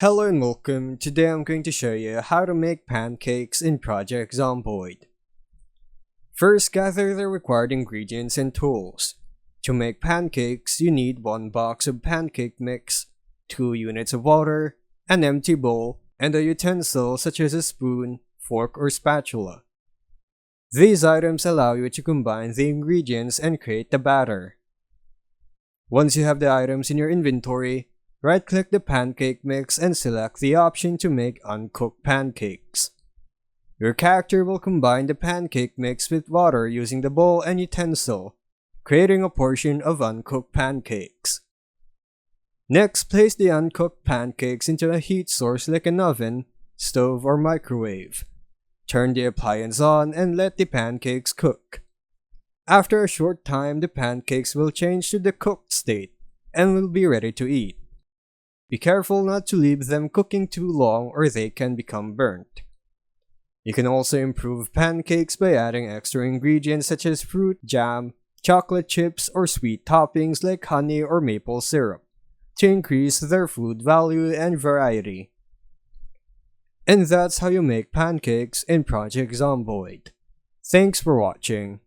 Hello and welcome. Today I'm going to show you how to make pancakes in Project Zomboid. First, gather the required ingredients and tools. To make pancakes, you need 1 box of pancake mix, 2 units of water, an empty bowl, and a utensil such as a spoon, fork, or spatula. These items allow you to combine the ingredients and create the batter. Once you have the items in your inventory, right-click the pancake mix and select the option to make uncooked pancakes. Your character will combine the pancake mix with water using the bowl and utensil, creating a portion of uncooked pancakes. Next, place the uncooked pancakes into a heat source like an oven, stove, or microwave. Turn the appliance on and let the pancakes cook. After a short time, the pancakes will change to the cooked state and will be ready to eat. Be careful not to leave them cooking too long or they can become burnt. You can also improve pancakes by adding extra ingredients such as fruit, jam, chocolate chips, or sweet toppings like honey or maple syrup to increase their food value and variety. And that's how you make pancakes in Project Zomboid. Thanks for watching.